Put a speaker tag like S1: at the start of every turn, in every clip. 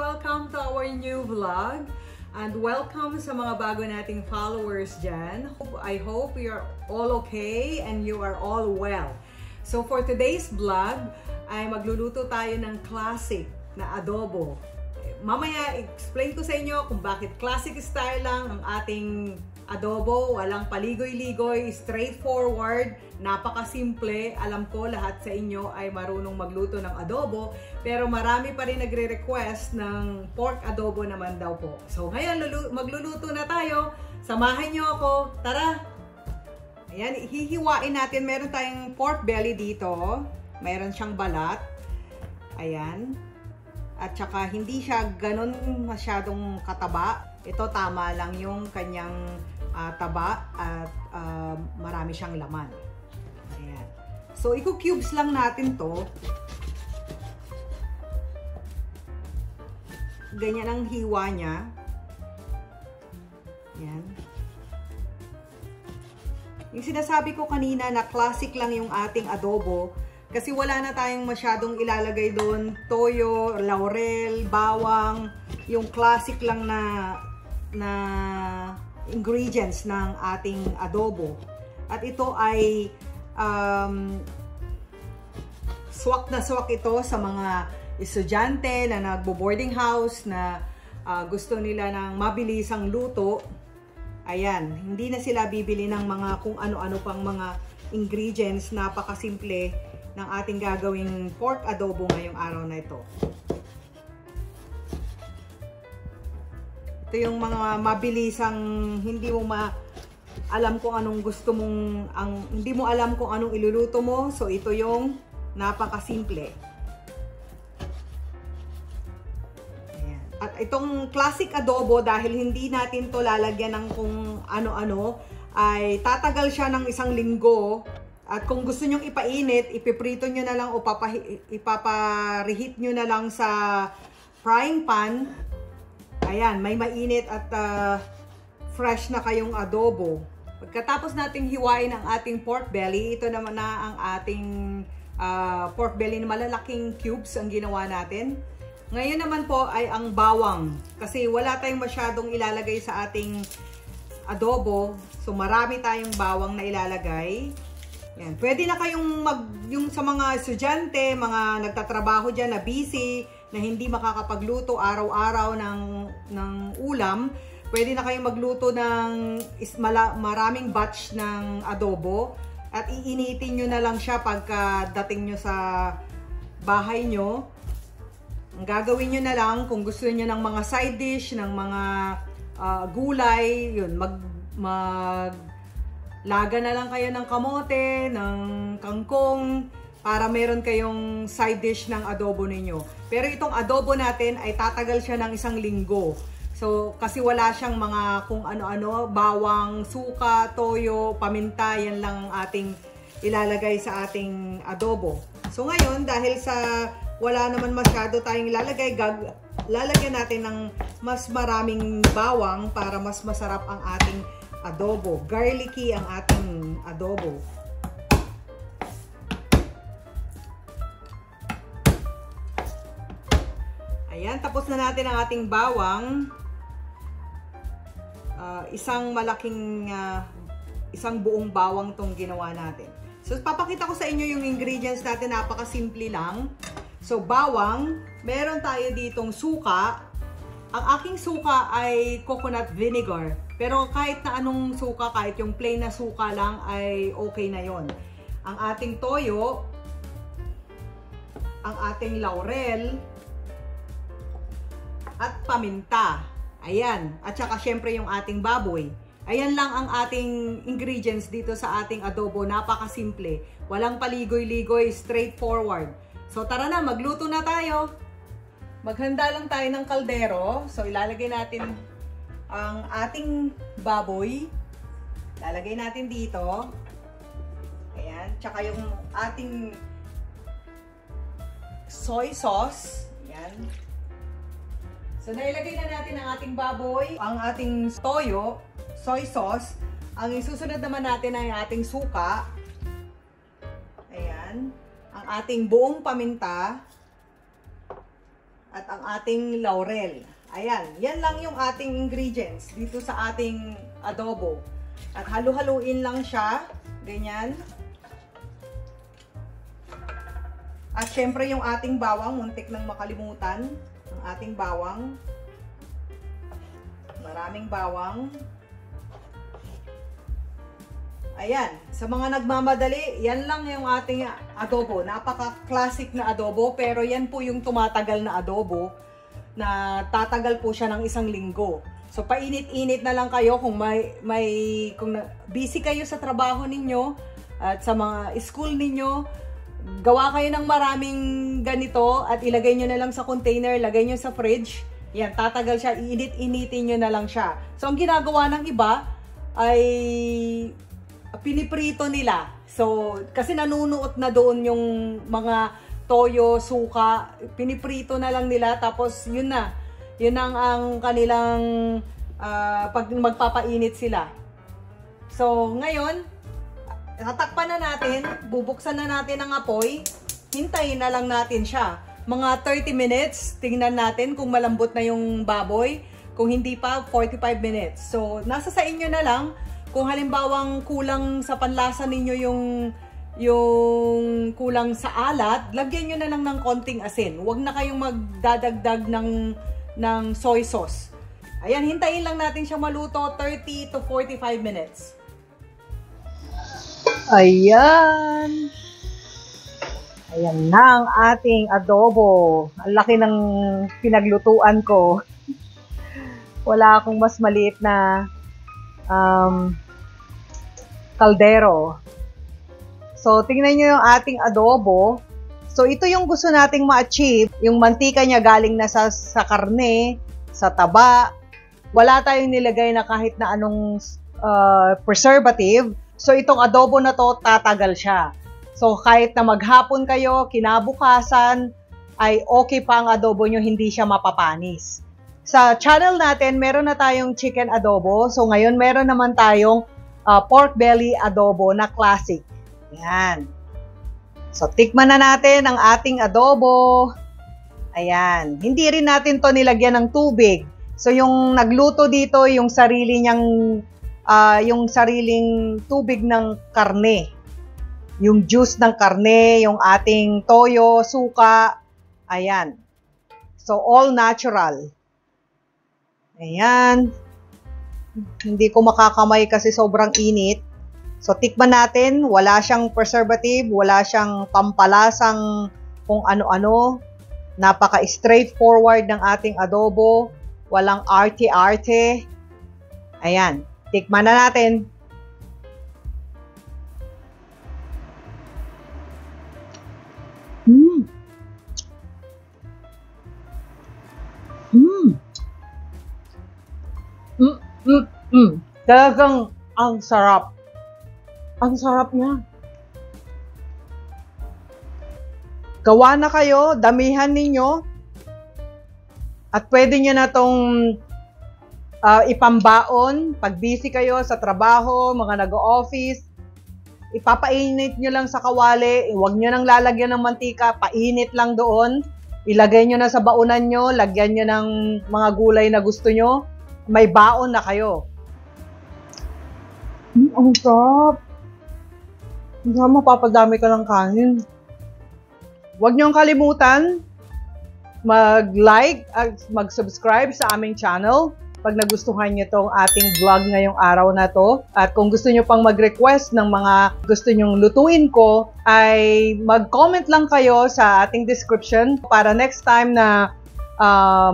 S1: welcome to our new vlog. And welcome sa mga bago nating followers dyan. I hope you are all okay and you are all well. So for today's vlog, ay magluluto tayo ng classic na adobo. Mamaya explain ko sa inyo kung bakit classic style lang ang ating adobo. Walang paligoy-ligoy, straightforward, napakasimple. Alam ko lahat sa inyo ay marunong magluto ng adobo, pero marami pa rin nagre-request ng pork adobo naman daw po. So ngayon magluluto na tayo. Samahan nyo ako. Tara! Ayan, hihiwain natin. Meron tayong pork belly dito. Meron siyang balat. Ayan. At saka hindi siya ganun masyadong kataba. Ito tama lang yung kanyang taba at marami siyang laman. Ayan. So i-cubes lang natin to. Ganyan ang hiwa niya. Ayan. Yung sinasabi ko kanina na classic lang yung ating adobo. Kasi wala na tayong masyadong ilalagay doon. Toyo, laurel, bawang. Yung classic lang na ingredients ng ating adobo. At ito ay swak na swak ito sa mga estudyante na nagbo-boarding house na gusto nila ng mabilisang luto. Ayan, hindi na sila bibili ng mga kung ano-ano pang mga ingredients. Napakasimple ng ating gagawing pork adobo ngayong araw na ito. Ito yung mga mabilisang hindi mo alam kung anong gusto mong hindi mo alam kung anong iluluto mo. So ito yung napakasimple. Ayan. At itong classic adobo, dahil hindi natin to lalagyan ng kung ano-ano, ay tatagal siya ng 1 linggo. At kung gusto nyong ipainit, ipiprito nyo na lang o ipapareheat nyo na lang sa frying pan. Ayan, may mainit at fresh na kayong adobo. Pagkatapos nating hiwain ang ating pork belly, ito naman na ang ating pork belly na malalaking cubes ang ginawa natin. Ngayon naman po ay ang bawang. Kasi wala tayong masyadong ilalagay sa ating adobo. So marami tayong bawang na ilalagay. Yan. Pwede na kayong yung sa mga estudyante, mga nagtatrabaho dyan na busy, na hindi makakapagluto araw-araw ng ulam, pwede na kayong magluto ng maraming batch ng adobo at iinitin nyo na lang siya pagka dating nyo sa bahay nyo. Ang gagawin nyo na lang, kung gusto nyo ng mga side dish, ng mga gulay, yun, laga na lang kayo ng kamote, ng kangkong, para meron kayong side dish ng adobo ninyo. Pero itong adobo natin ay tatagal siya ng 1 linggo. So, kasi wala siyang mga kung ano-ano, bawang, suka, toyo, paminta, yan lang ang ating ilalagay sa ating adobo. So, ngayon, dahil sa wala naman masyado tayong ilalagay, lalagyan natin ng mas maraming bawang para mas masarap ang ating adobo. Garlicky ang ating adobo. Ayan, tapos na natin ang ating bawang. Isang buong bawang tong ginawa natin. So, papakita ko sa inyo yung ingredients natin. Napakasimple lang. So, bawang. Meron tayo ditong suka. Ang aking suka ay coconut vinegar. Pero kahit na anong suka, kahit yung plain na suka lang, ay okay na yon. Ang ating toyo, ang ating laurel, at paminta. Ayan. At saka syempre yung ating baboy. Ayan lang ang ating ingredients dito sa ating adobo. Napakasimple. Walang paligoy-ligoy, straightforward. So tara na, magluto na tayo. Maghanda lang tayo ng kaldero. So ilalagay natin ang ating baboy. Lalagay natin dito. Ayan. Tsaka yung ating soy sauce. Ayan. So nailagay na natin ang ating baboy, ang ating toyo, soy sauce. Ang isusunod naman natin ay ating suka. Ayan. Ang ating buong paminta. at ang ating laurel. Ayan, yan lang yung ating ingredients dito sa ating adobo. At halu-haluin lang siya, ganyan. At syempre yung ating bawang, muntik nang makalimutan. Ang ating bawang. Maraming bawang. Ayan, sa mga nagmamadali, yan lang yung ating adobo. Napaka-classic na adobo, pero yan po yung tumatagal na adobo na tatagal po siya ng 1 linggo. So, painit-init na lang kayo kung kung busy kayo sa trabaho ninyo at sa mga school ninyo, gawa kayo ng maraming ganito at ilagay nyo na lang sa container, lagay nyo sa fridge. Yan, tatagal siya, iinit-initin nyo na lang siya. So, ang ginagawa ng iba ay piniprito nila. So, kasi nanunuot na doon yung mga toyo, suka, piniprito na lang nila, tapos yun na. Yun ang kanilang pag magpapainit sila. So, ngayon, tatakpan na natin, bubuksan na natin ang apoy, hintayin na lang natin siya. Mga 30 minutes, tingnan natin kung malambot na yung baboy. Kung hindi pa, 45 minutes. So, nasa sa inyo na lang. Kung halimbawang kulang sa panlasa ninyo yung kulang sa alat, lagyan nyo na lang ng konting asin. Huwag na kayong magdadagdag ng soy sauce. Ayan, hintayin lang natin siya maluto 30 to 45 minutes. Ayan. Ayan na ang ating adobo. Ang laki ng pinaglutuan ko. Wala akong mas maliit na kaldero. So, tingnan nyo yung ating adobo. So, ito yung gusto nating ma-achieve. Yung mantika niya galing na sa karne, sa taba. Wala tayong nilagay na kahit na anong preservative. So, itong adobo na to, tatagal siya. So, kahit na maghapon kayo, kinabukasan, ay okay pa ang adobo nyo, hindi siya mapapanis. Sa channel natin, meron na tayong chicken adobo. So, ngayon, meron naman tayong pork belly adobo na classic. Ayan. So, tikman na natin ang ating adobo. Ayan. Hindi rin natin to nilagyan ng tubig. So, yung nagluto dito, yung sariling tubig ng karne. Yung juice ng karne, yung ating toyo, suka. Ayan. So, all natural. Ayan. Hindi ko makakamay kasi sobrang init. So, tikman natin. Wala siyang preservative. Wala siyang pampalasang kung ano-ano. Napaka-straightforward ng ating adobo. Walang arte-arte. Ayan. Tikman na natin. Talagang ang sarap. Ang sarap niya. Gawa na kayo, damihan ninyo. At pwede nyo na tong ipambaon. Pag busy kayo sa trabaho, mga nag-o-office, ipapainit nyo lang sa kawali. Huwag nyo nang lalagyan ng mantika. Painit lang doon. Ilagay nyo na sa baunan nyo. Lagyan nyo ng mga gulay na gusto nyo. May baon na kayo. Ang sarap. Hindi mapapadami ka ng kanin. Huwag niyong kalimutan mag-like at mag-subscribe sa aming channel pag nagustuhan niyo tong ating vlog ngayong araw na to. At kung gusto niyo pang mag-request ng mga gusto niyong lutuin ko, ay mag-comment lang kayo sa ating description para next time na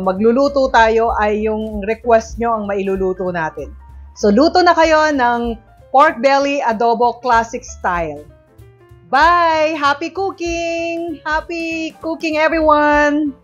S1: magluluto tayo ay yung request nyo ang mailuluto natin. So, luto na kayo ng pork belly adobo classic style. Bye! Happy cooking! Happy cooking, everyone!